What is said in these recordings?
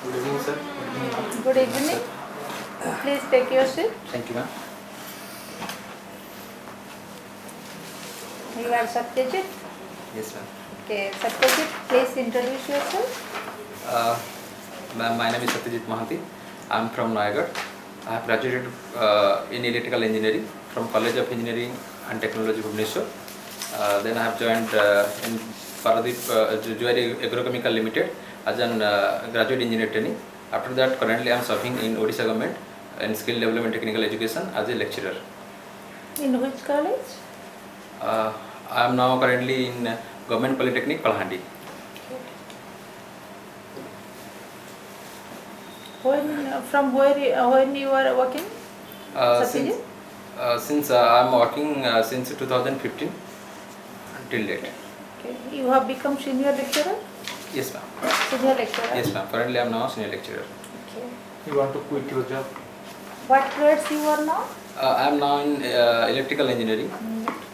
Good evening, sir. Good evening. Please take your seat. Thank you, ma'am. You are Satyajit. Yes, ma'am. Okay, Satyajit, please introduce yourself. Ma'am, my name is SATYAJIT MOHANTY. I am from Nayagarh. I have graduated in electrical engineering from College of Engineering and Technology, Bhubaneswar. Then I have joined in Paradip Jewelry Agrochemical Limited as an graduate engineer training. After that, currently I am serving in Odisha government in skill development technical education as a lecturer. In which college? I am now currently in Government Polytechnic, Kalahandi. From when you are working? Satyajit? Since I am working since 2015 till date. Okay. You have become senior lecturer? Yes, ma'am. Senior lecturer? Yes, ma'am. Currently I am now senior lecturer. Okay. You want to quit your job? What grades you are now? I am now in electrical engineering.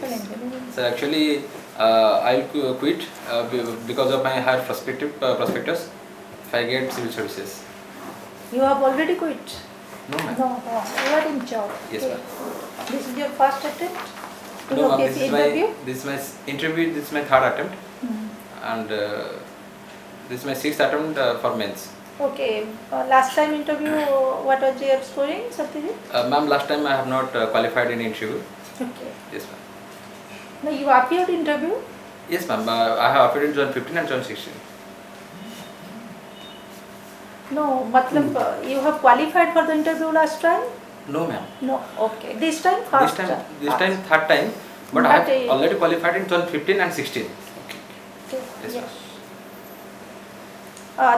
Electrical engineering. So actually I will quit because of my higher prospectus if I get civil services. You have already quit? No, ma'am. No. You are in job. Yes, Okay. ma'am. This is your first attempt to No, ma'am. UPSC interview? This is my interview. This is my third attempt, and this is my sixth attempt for mains. Okay. Last time interview, what was your scoring, Satyajit? Ma'am, last time I have not qualified in interview. Okay. Yes, ma'am. No, you appeared interview? Yes, ma'am. I have appeared in zone 15 and zone 16. No, matlab, you have qualified for the interview last time? No, ma'am. No. Okay. This time first? This time third time, but I have already qualified in zone 15 and 16. Okay. Yes, Yes.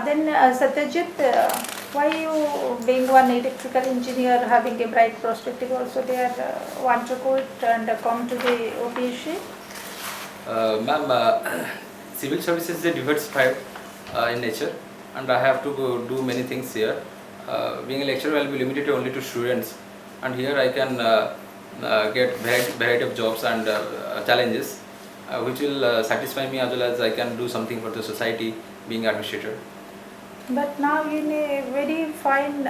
Then Satyajit, why you being one electrical engineer having a bright perspective also there want to quit and come to the OPSC? Ma'am, civil services is diversified in nature, and I have to go do many things here. Being a lecturer, I will be limited only to students, and here I can get variety of jobs and challenges, which will satisfy me as well as I can do something for the society being administrator. But now in a very fine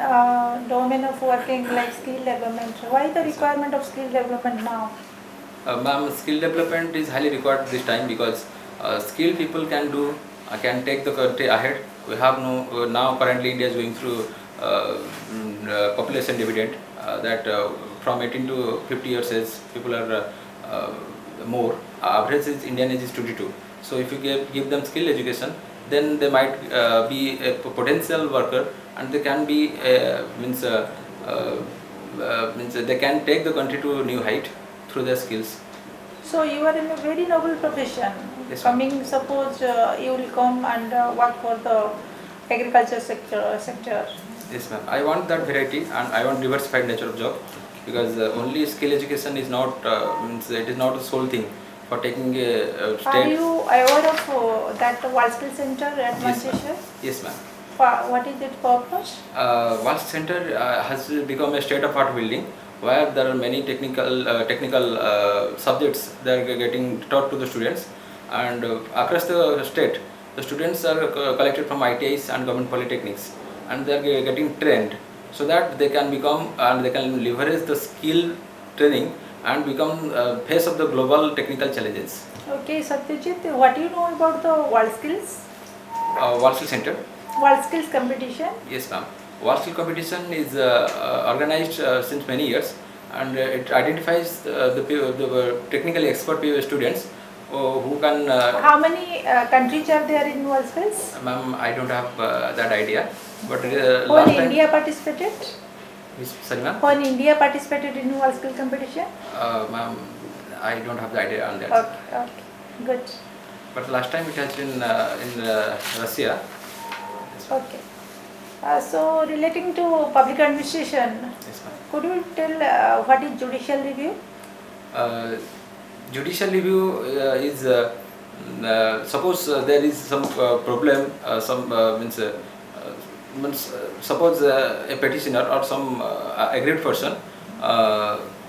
domain of working like skill development, why the requirement of skill development now? Ma'am, skill development is highly required this time because skilled people can take the country ahead. We have now currently India is going through population dividend that from 18 to 50 years age people are more. Average is Indian age is 22. So if you give them skill education, then they might be a potential worker, and they can be means they can take the country to a new height through their skills. So you are in a very noble profession. Yes, Coming, suppose you will come and work for the agriculture sector. Yes, ma'am. I want that variety, and I want diversified nature of job, because only skill education is not means it is not the sole thing for taking a state. Are you aware of that World Skill Center at Manchester? Yes, ma'am. What is its purpose? World Center has become a state-of-art building where there are many technical subjects that are getting taught to the students, and across the state the students are collected from ITIs and government polytechnics, and they are getting trained so that they can become and they can leverage the skill training and become face of the global technical challenges. Okay, Satyajit, what do you know about the World Skills? World Skill Center. World Skills competition? Yes, ma'am. World Skill competition is organized since many years, and it identifies the technically expert students who can. How many countries are there in World Skills? Ma'am, I don't have that idea, but When India participated? Sorry, ma'am. When India participated in World Skill competition? Ma'am, I don't have the idea on that. Okay, good. But last time it has been in Russia. Okay. So relating to public administration, Yes, ma'am. could you tell what is judicial review? Judicial review is suppose there is some problem, means suppose a petitioner or some aggrieved person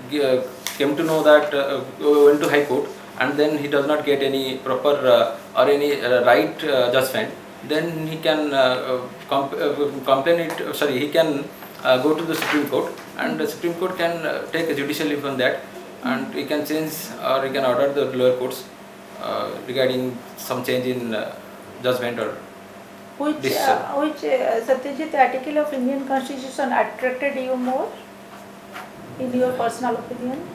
came to know that went to High Court, and then he does not get any proper or any right judgment. then he can complain it. Sorry, he can go to the Supreme Court, and the Supreme Court can take a judicial leave on that, and he can change or he can order the lower courts regarding some change in judgment or decision. Which Satyajit article of Indian Constitution attracted you more, in your personal opinion?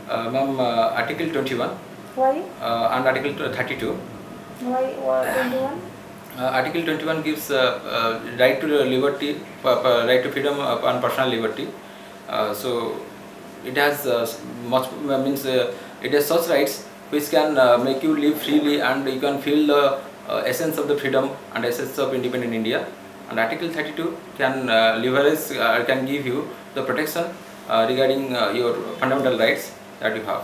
Ma'am, Article 21 Why? and Article 32. Why 21? Article 21 gives right to liberty, right to freedom and personal liberty. So it has much means it has such rights which can make you live freely, and you can feel the essence of the freedom and essence of independent India. And Article 32 can leverage, can give you the protection regarding your fundamental rights that you have.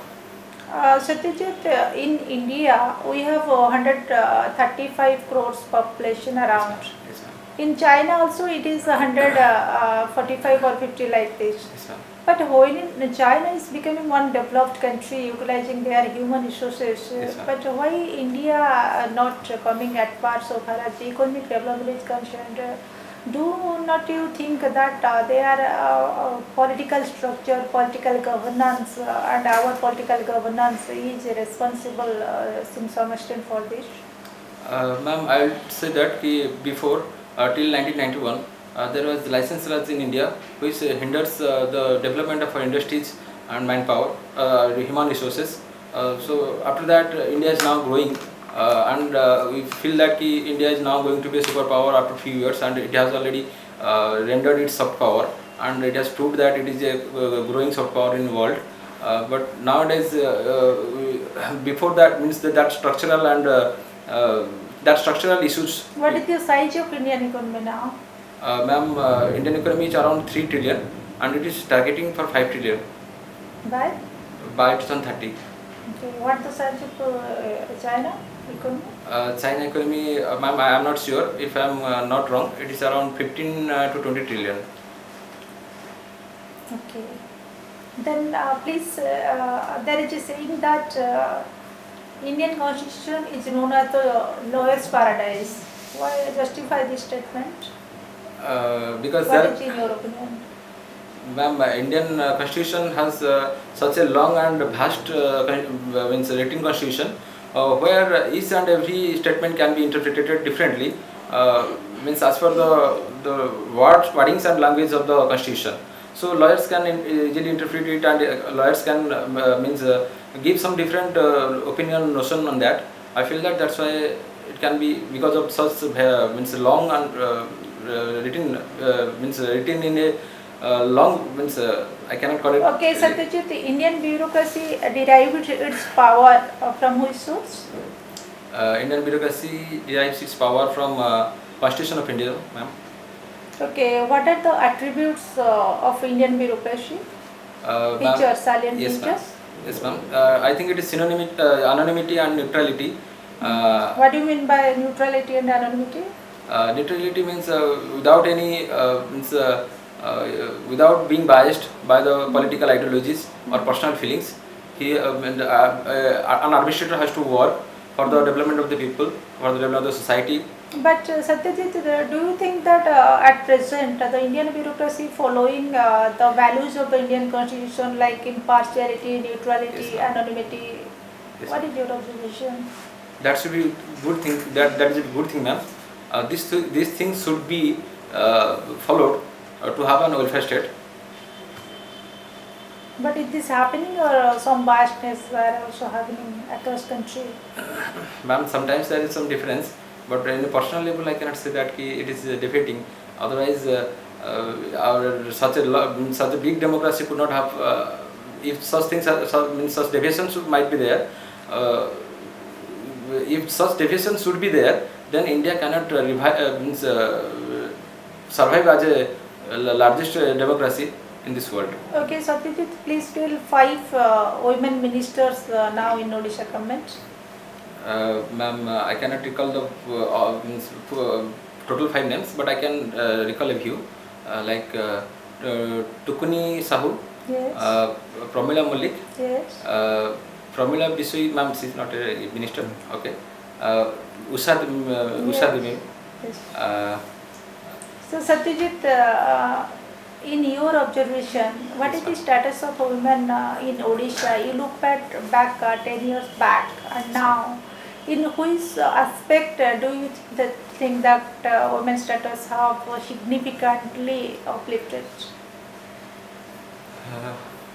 Satyajit, in India we have 135 crores population around. Yes, ma'am. In China also it is 145 or 50 like this. Yes, ma'am. But when in China is becoming one developed country utilizing their human resources, Yes, ma'am. but why India not coming at par so far as economic development is concerned? Do not you think that their political structure, political governance and our political governance is responsible in some extent for this? Ma'am, I will say that before till 1991 there was license laws in India which hinders the development of our industries and manpower, human resources. So after that India is now growing, and we feel that India is now going to be a superpower after few years, and it has already rendered its soft power, and it has proved that it is a growing soft power in the world. But nowadays, before that means that structural and that structural issues. What is the size of Indian economy now? Ma'am, Indian economy is around 3 trillion, and it is targeting for 5 trillion by 2030. Okay. What the size of China economy? China economy, ma'am, I am not sure. If I am not wrong, it is around 15 to 20 trillion. Okay. Then please, there is a saying that Indian Constitution is known as the lowest paradise. Why justify this statement? Because what is in your opinion? Ma'am, Indian Constitution has such a long and vast means written constitution where each and every statement can be interpreted differently, means as per the wordings and language of the constitution. So lawyers can easily interpret it, and lawyers can means give some different opinion notion on that. I feel that that's why it can be, because of such means long and written means written in a long means I cannot call it. Okay, Satyajit, the Indian bureaucracy derived its power from which source? Indian bureaucracy derives its power from Constitution of India, ma'am. Okay, what are the attributes of Indian bureaucracy? Features, salient yes, features? Yes, ma'am. I think it is synonymity, anonymity and neutrality. What do you mean by neutrality and anonymity? Neutrality means without any means without being biased by the political ideologies or personal feelings. An administrator has to work for the development of the people, for the development of the society. But Satyajit, do you think that at present the Indian bureaucracy following the values of the Indian Constitution like impartiality, neutrality, yes, anonymity? Yes, what is your observation? That should be good thing. That is a good thing, ma'am. These things should be followed to have an welfare state. But is this happening, or some biasness are also happening across country? Ma'am, sometimes there is some difference, but in a personal level I cannot say that it is defeating. Otherwise such a big democracy could not have, if such things such deviations might be there, if such deviations should be there, then India cannot survive as a largest democracy in this world. Okay, Satyajit, please tell 5 women ministers now in Odisha government. Ma'am, I cannot recall the total 5 names, but I can recall a few, like Tukuni Sahu, yes. Pramila Mullik, Yes. Pramila Bisui, ma'am, she is not a minister, okay. Usha Devi, Yes. Uh, So Satyajit, in your observation, what is the status of women in Odisha? You look back 10 years back and now, in which aspect do you think that women's status have significantly uplifted?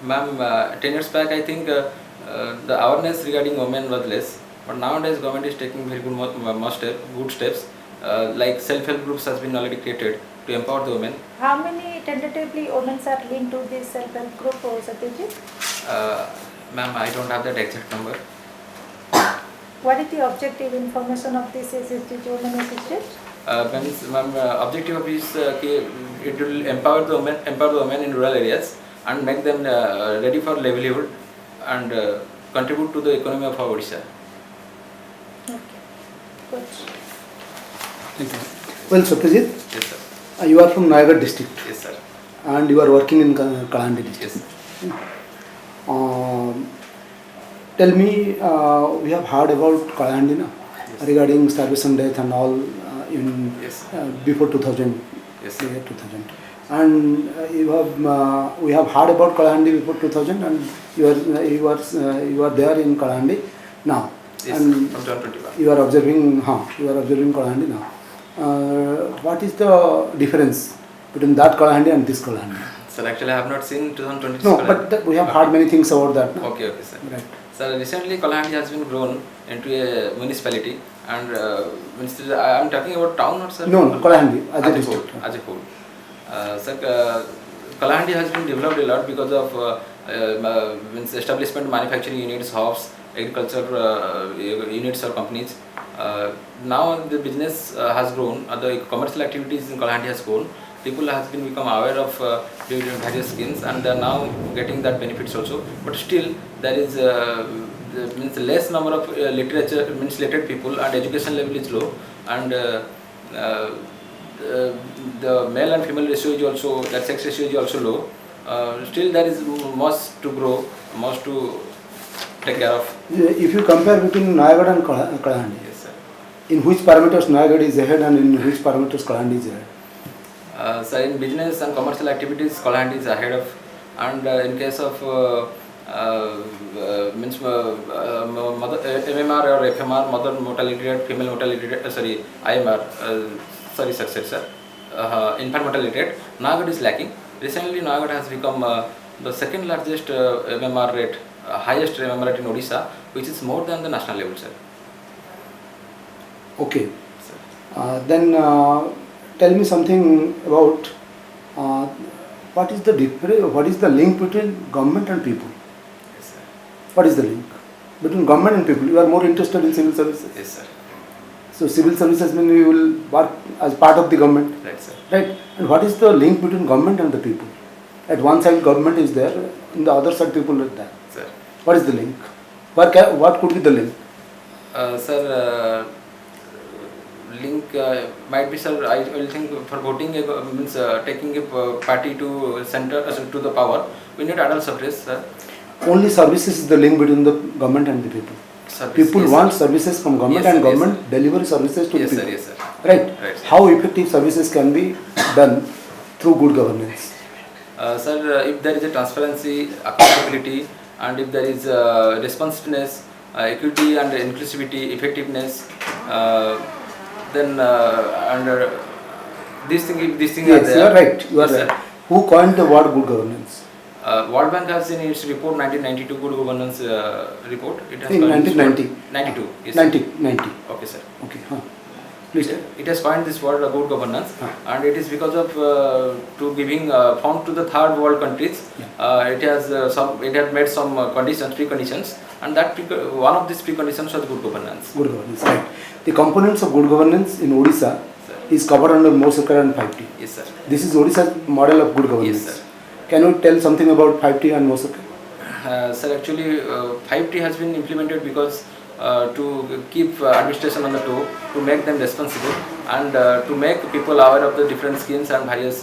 Ma'am, 10 years back, I think the awareness regarding women was less. But nowadays, government is taking very good steps. Like self-help groups has been already created to empower the women. How many tentatively women are linked to this self-help group, Satyajit? Ma'am, I don't have that exact number. What is the objective information of this assisted women assisted? Ma'am, objective of this it will empower the women in rural areas and make them ready for livelihood and contribute to the economy of our Odisha. Okay, good. Thank you. Well, Satyajit, Yes, sir. you are from Nayagarh district Yes, sir. and you are working in Kalandi district. Yes. Tell me, we have heard about Kalandi na, Yes. regarding starvation death and all in Yes. before 2000, Yes. year 2000. And we have heard about Kalandi before 2000, and you are there in Kalandi now. Yes, And from 2021. you are observing Kalandi now. What is the difference between that Kalandi and this Kalandi? Sir, actually, I have not seen 2020. No, but we have heard many things about that. No? Okay, sir. Right. So recently, Kalahandi has been grown into a municipality, and I am talking about town, not sir. No, Kalahandi as a As a district. whole. As a whole. Sir, Kalahandi has been developed a lot because of establishment, manufacturing units, hubs, agriculture units or companies. Now the business has grown, the commercial activities in Kalahandi has grown. People has been become aware of various schemes, and they are now getting that benefits also. But still, there is means less number of literate people, and education level is low, and the male and female ratio is also, that sex ratio is also low. Still, there is much to grow, much to take care of. If you compare between Nayagarh and Kalahandi, Yes, sir. in which parameters Nayagarh is ahead and in which parameters Kalahandi is ahead? So in business and commercial activities, Kalahandi is ahead of, and in case of means mother, MMR or FMR, mother mortality rate, female mortality rate, IMR, sir, infant mortality rate, Nayagarh is lacking. Recently, Nayagarh has become the second largest MMR rate, highest MMR rate in Odisha, which is more than the national level, sir. Okay. Sir. Then tell me something about what is the link between government and people? Yes, sir. What is the link between government and people? You are more interested in civil services. Yes, sir. So civil services means you will work as part of the government, Right, sir. right? And what is the link between government and the people? At one side government is there, in the other side people are there. Sir. What is the link? What could be the link? Sir, link might be, sir, I will think for voting means taking a party to center to the power, we need adult suffrage, sir. Only services is the link between the government and the people. Service, People yes, want sir. services from government, Yes, and sir, yes, government deliver services to Yes, the sir. people. Yes, sir. Right? Right, sir. How effective services can be done through good governance? Sir, if there is a transparency, accountability, and if there is responsiveness, equity and inclusivity, effectiveness, then under these things Yes, are there. you are right. You are Yes, right. sir. Who coined the word good governance? World Bank has in its report 1992 good governance report. It has In coined this word- 1990. 92. Yes. 90. Okay, sir. Okay. Please tell. It has coined this word good governance, and it is because of to giving fund to the third world countries. It had made some preconditions, and that one of these preconditions was good governance. Good governance. Right. The components of good governance in Odisha Sir. is covered under MOHANTY and 5T. Yes, sir. This is Odisha's model of good governance. Yes, sir. Can you tell something about 5T and MOHANTY? Sir, actually, 5T has been implemented because to keep administration on the toe, to make them responsible, and to make people aware of the different schemes and various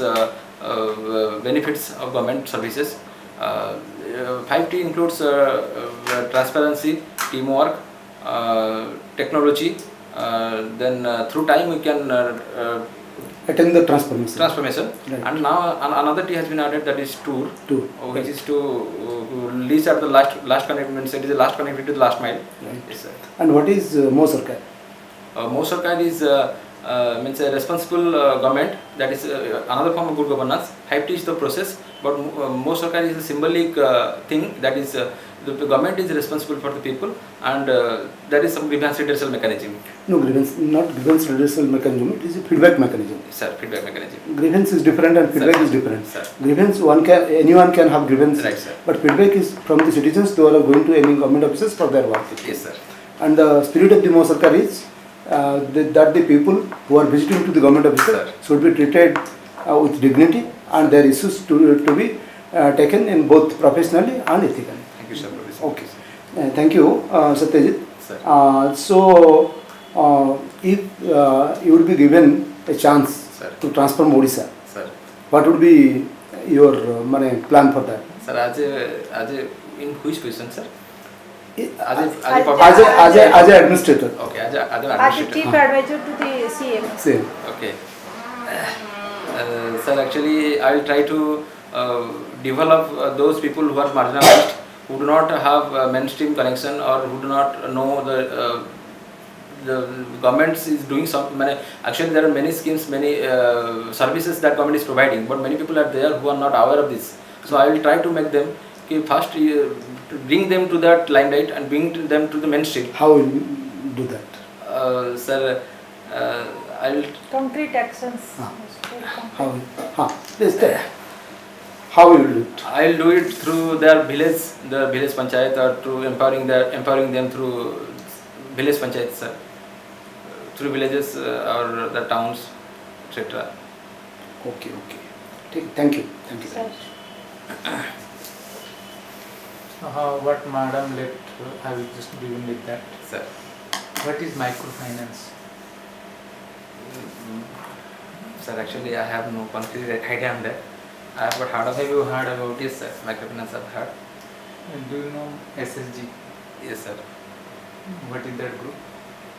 benefits of government services. 5T includes transparency, teamwork, technology, then through time we can Attend the transformation. Right. And now another T has been added, that is tour, which Right. is to reach at the last connectivity. It is the last connectivity to the last mile. Right. Yes, sir. And what is MOHANTY? MOHANTY is means a responsible government. That is another form of good governance. 5T is the process, but MOHANTY is a symbolic thing. That is the government is responsible for the people, and there is some grievance redressal mechanism. No, not grievance redressal mechanism. It is a feedback mechanism. Sir, feedback mechanism. Grievance is different and feedback is different. Sir. Grievance, anyone can have grievance. Right, sir. But feedback is from the citizens who are going to any government offices for their work. Yes, sir. And the spirit of the MOHANTY is that the people who are visiting to the government officer should be treated with dignity, and their issues to be taken in both professionally and ethically. Thank you, sir. Okay. Thank you, Satyajit. Sir. So, if you would be given a chance Sir. to transform Odisha, Sir. what would be your plan for that? Sir, as a in which position, sir? As an administrator. Okay, as an As a administrator. chief advisor to the CM. Same. Okay. Sir, actually, I will try to develop those people who are marginalized, who do not have mainstream connection, or who do not know the government is doing some. Actually, there are many schemes, many services that government is providing, but many people are there who are not aware of this. So I will try to make them first to bring them to that limelight and bring them to the mainstream. How will you do that? Sir, I will. Concrete actions. Please tell. How will you do it? I will do it through their village, the village panchayat, or through empowering them through village panchayats, sir. Through villages or the towns, etc. Okay. Thank you. Sir. What Madam left, I will just begin with that. Sir. What is microfinance? Sir, actually, I have no concrete idea on that. I have heard of. Have you heard about it? Yes, sir. Microfinance I've heard. Do you know SSG? Yes, sir. What is that group?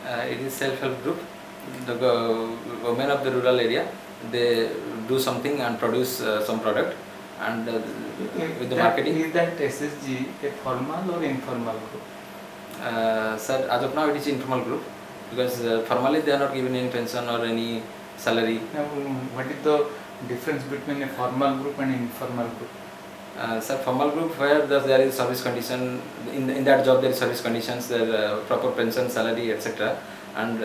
It is self-help group. The women of the rural area, they do something and produce some product, and with the marketing. Is that SSG a formal or informal group? Sir, as of now it is informal group, because formally they are not given any pension or any salary. Now, what is the difference between a formal group and informal group? Sir, formal group where there is service condition, in that job there is service conditions, there proper pension, salary, etc. And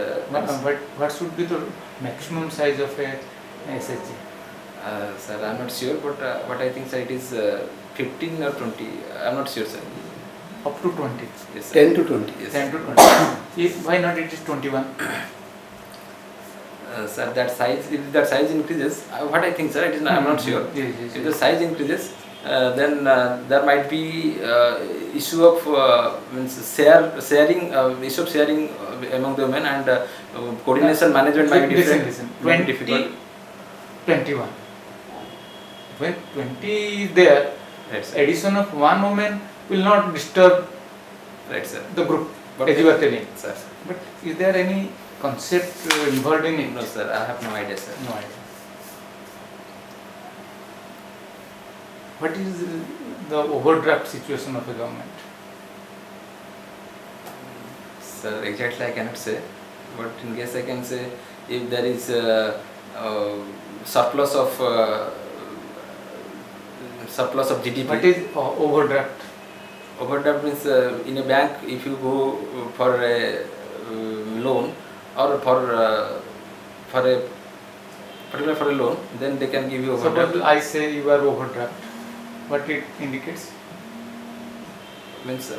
what should be the maximum size of a SSG? Sir, I am not sure, but I think, sir, it is 15 or 20. I am not sure, sir. Up to 20. Yes, sir. 10 to 20. Yes. 10 to 20. Why not it is 21? Sir, that size, if that size increases, what I think, sir, it is I am not sure. Yes, If the size increases, then there might be issue of sharing among the women, and coordination management might be different. Listen. Might be difficult. 21. When 20 is there, Right, sir. addition of one woman will not disturb Right, sir. the group, But as you are telling. Sir. But is there any concept involved in it? No, sir. I have no idea, sir. No idea. What is the overdraft situation of the government? Sir, exactly I cannot say, but in case I can say, if there is surplus of GDP. What is overdraft? Overdraft means in a bank, if you go for a loan, or for a particular for a loan, then they can give you overdraft. Suppose I say you are overdraft. What it indicates? Means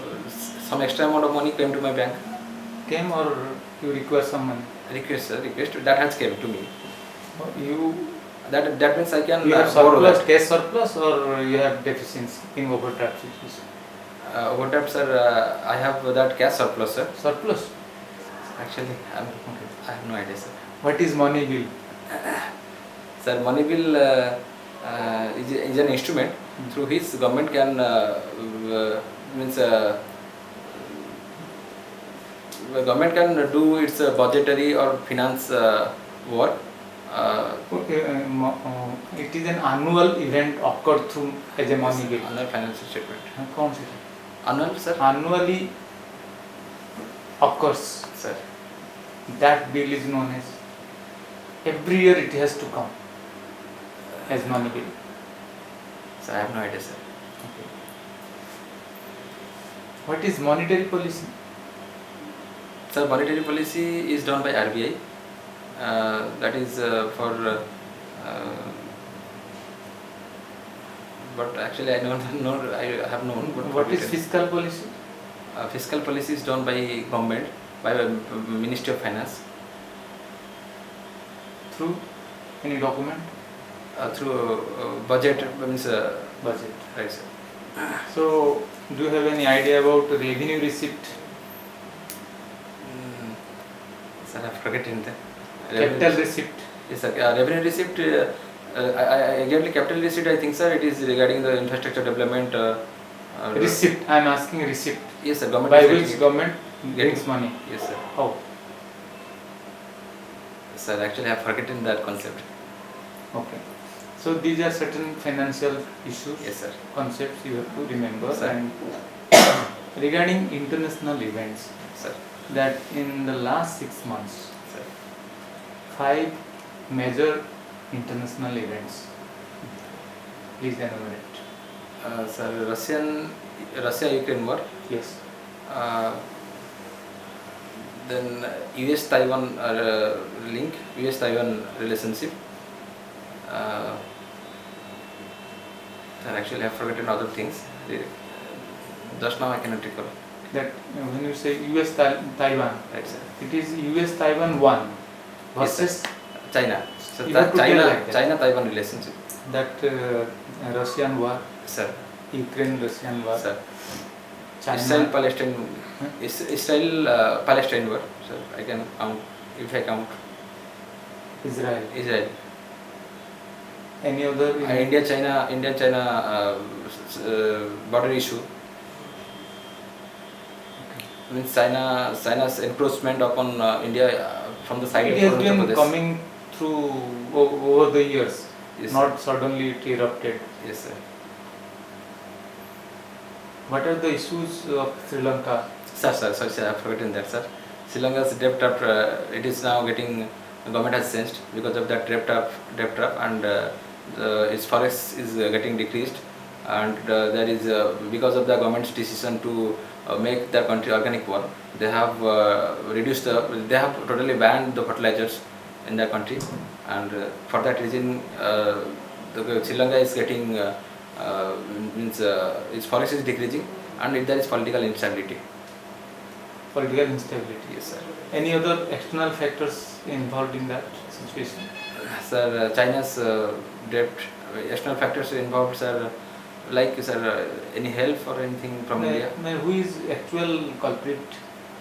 some extra amount of money came to my bank. Came, or you require some money? Request, sir, request that has came to me. You That means I can have borrow surplus, that. cash surplus, or you have deficiency in overdraft situation? Overdraft, sir, I have that cash surplus, sir. Surplus. Actually, I have no idea, sir. What is money bill? Sir, money bill is an instrument through which government can the government can do its budgetary or finance work. Okay, it is an annual event occurred through as a money bill. Annual financial statement. कौन सी? Annual, sir? Annually occurs. Sir. That bill is known as. Every year it has to come as money bill. So I have no idea, sir. Okay. What is monetary policy? Sir, monetary policy is done by RBI. That is for. But actually, I don't know. I have known. What is fiscal policy? Fiscal policy is done by government, by Ministry of Finance. Through any document? Through budget means Budget. right, sir. So, do you have any idea about revenue receipt? Sir, I've forgotten the Capital receipt? Yes, sir. Revenue receipt. Exactly, capital receipt. I think, sir, it is regarding the infrastructure development. Receipt. I am asking receipt. Yes, sir. Government. By is which getting it. government brings money? Yes, sir. How? Sir, actually, I have forgotten that concept. Okay. So these are certain financial issues, Yes, sir. concepts you have to remember. Sir. And regarding international events, Sir. that in the last 6 months, Sir. 5 major international events. Please enumerate. Sir, Russia-Ukraine war. Yes. Then US-Taiwan link, US-Taiwan relationship. Sir, actually, I have forgotten other things. Just now, I cannot recall. That when you say US Taiwan, Right, sir. it is US Taiwan 1 versus China. So You that have to tell like that. China-Taiwan relationship. that Russian war, Sir. Ukraine-Russian war, Sir. China. Israel-Palestine. Israel-Palestine war. Sir, I can count. If I count Israel. Israel. Any other? India-China border issue. Means China's encroachment upon India from the side It of has Uttar been Pradesh. coming through over the years, Yes, not suddenly it erupted. Yes, sir. What are the issues of Sri Lanka? Sir, I have forgotten that, sir. Sri Lanka's debt trap, it is now getting, government has changed because of that debt trap, and its forest is getting decreased, and there is because of the government's decision to make the country organic war, they have they have totally banned the fertilizers in the country, and for that reason the Sri Lanka is getting its forest is decreasing, and there is political instability. Political instability. Yes, sir. Any other external factors involved in that situation? Sir, China's debt, external factors involved, sir, like, sir, any help or anything from India? Who is actual culprit?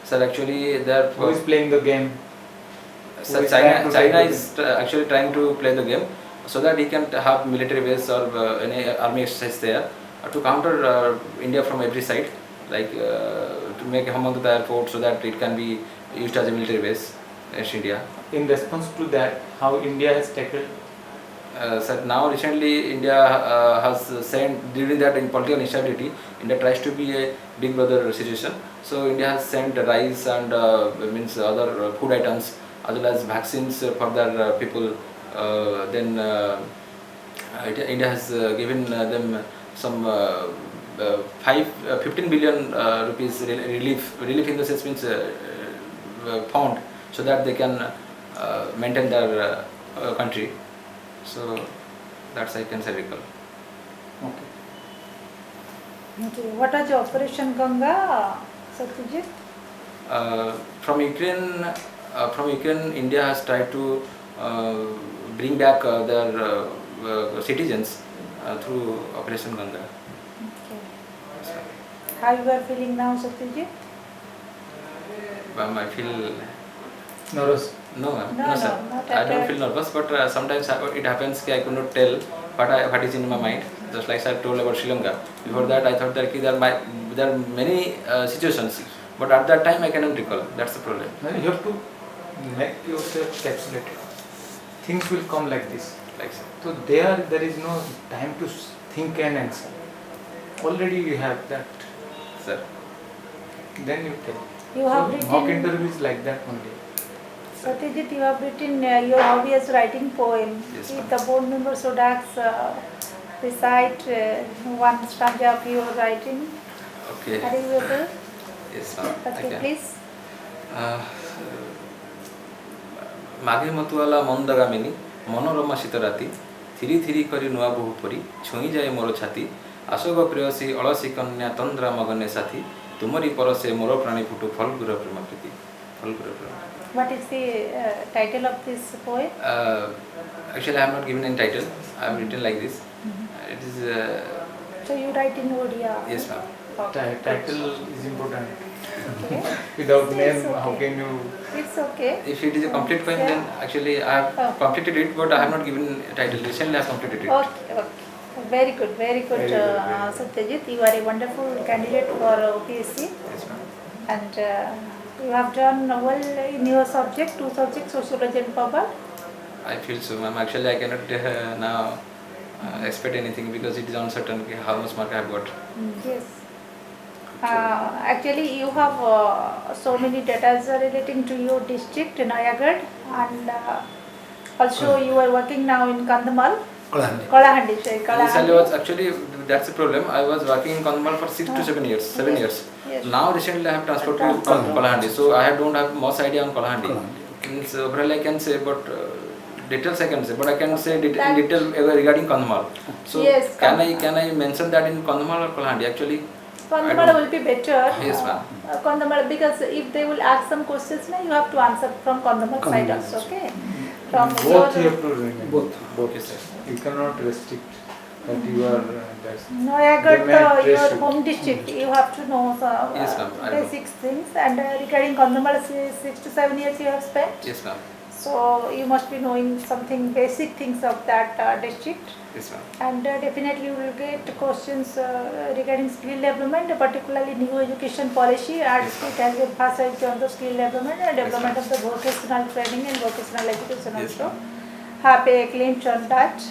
Sir, actually, they're Who is playing the game? Sir, is trying to China take is actually trying to play the game so that he can have military base or any army exercise there to counter India from every side, like to make Hamandu the airport so that it can be used as a military base against India. In response to that, how India has tackled? Sir, now recently India has sent, during that in political instability, India tries to be a big brother situation. So India has sent rice and means other food items as well as vaccines for their people. Then India has given them some 15 billion rupees relief in the sense means fund so that they can maintain their country. So that's I can say recall. Okay. Okay. What is Operation Ganga, Satyajit? From Ukraine, India has tried to bring back their citizens through Operation Ganga. Okay. How you are feeling now, Satyajit? I feel Nervous. no, sir. not I don't feel nervous, but sometimes it happens that I could not tell what is in my mind. Just like I told about Sri Lanka. Before that, I thought that there are many situations but at that time I cannot recall. That's the problem. Now you have to make yourself capsulated. Things will come like this. Like so. So there is no time to think and answer. Already you have that. Sir. Then you tell. You have So mock written, interview is like that only. Satyajit, you have written your hobby as writing poem. Yes, If ma'am. the board members would ask, recite one stanza of your writing. Okay. Are you able? Yes, ma'am. Okay, Okay. please. Maghe मतुआला मंदगामिनी Manorama शीत राति three three करी नुआ बहु परी छुई जाए मोर छाती आशोक प्रेयसी अलसी कन्या तंद्रा मगने साथी तुमरी परसे मोर प्राणी फुटु फलगुर प्रेम प्रीति फलगुर प्रेम. What is the title of this poem? Actually, I have not given any title. I have written like this. It is So you write in Odia? yes, ma'am. Okay. Title is important. Okay. Without It's name, okay. how can you? It's okay. If it is a complete poem, then actually I have completed it, but I have not given a title. Recently, I have completed it. Okay, okay. Very good, very good, Very good, very good. Satyajit. You are a wonderful candidate for OPSC, Yes, ma'am. and you have done well in your subject, two subjects, sociology and power. I feel so, ma'am. Actually, I cannot now expect anything because it is uncertain how much mark I have got. Yes. Actually, you have so many data relating to your district, Nayagad, and also you are working now in Kandhamal. Kalahandi, sorry, Initially, was Kalahandi. actually that's the problem. I was working in Kandhamal for 6 to 7 years. 7 Yes. years. Yes. Now recently I have transferred to Transferred. Kalahandi, so I don't have much idea on Kalahandi. Means overall I can say, but details I can say, but I can say in That- detail regarding Kandhamal. So Yes, can I mention that in Kandhamal or Kalahandi? Actually, I Kandhamal don't- will be better. Yes, ma'am. Kandhamal, because if they will ask some questions, now you have to answer from Kandhamal side Kandhamal. also, okay? From Both you your have to remember. Both. Okay, sir. You cannot restrict that you are. That's Nayagad, They might your trace you. home district, you have to know some Yes, ma'am, I know. basic things. And regarding Kandhamal, 6 to 7 years you have spent. Yes, ma'am. So you must be knowing something basic things of that district. Yes, ma'am. And definitely you will get questions regarding skill development, particularly new education policy, and it has emphasized on the skill development and development of the vocational training and vocational education Yes, also. ma'am. Have a glimpse on that.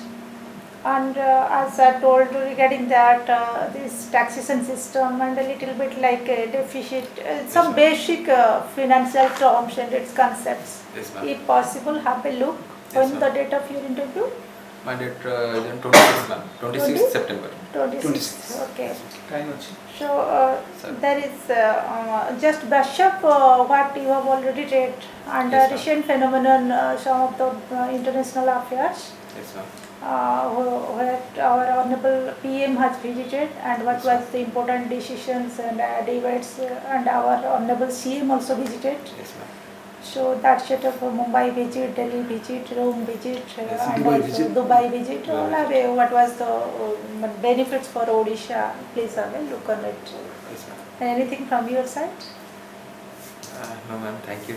And as I told regarding that, this taxation system and a little bit like a deficit, some ma'am. basic financial terms and its concepts. Yes, ma'am. If possible, have a look. Yes, When ma'am. the date of your interview? My date is on 26th, ma'am. 26th 20? September. 26. Okay. time much. So Sir. there is just brush up what you have already read and Yes, ma'am. recent phenomenon, some of the international affairs. Yes, ma'am. Where our honorable PM has visited and what was the important decisions and debates, and our honorable CM also visited. Yes, ma'am. So that set of Mumbai visit, Delhi visit, Rome visit, Yes, and Dubai also visit. Dubai visit. Dubai All have what was the benefits for Odisha? Please have a look on it. Yes, ma'am. Anything from your side? No, ma'am. Thank you.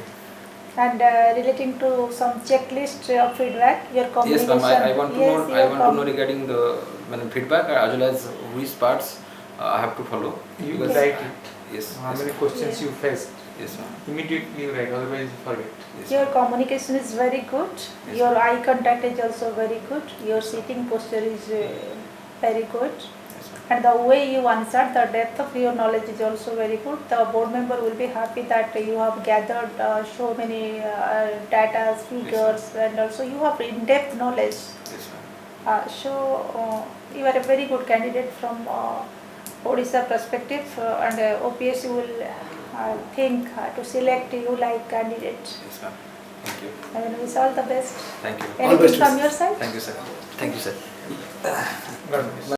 And relating to some checklist of feedback, your Yes, communication. ma'am. I want to Yes, know. I your want to know regarding the feedback as well as which parts I have to follow. You Because- write it. Yes. How Yes, many questions you faced? yes, ma'am. Immediately you write, otherwise you forget. Yes, Your ma'am. communication is very good. Yes, Your ma'am. eye contact is also very good. Your sitting posture is very good. Yes, ma'am. And the way you answer, the depth of your knowledge is also very good. The board member will be happy that you have gathered so many data, figures, and also you have in-depth knowledge. Yes, ma'am. So you are a very good candidate from Odisha perspective, and OPSC will think to select you like candidate. Yes, ma'am. Thank you. I wish all the best. Thank you. All best Anything from wishes. your side? Thank you, sir. Thank you, sir. God bless.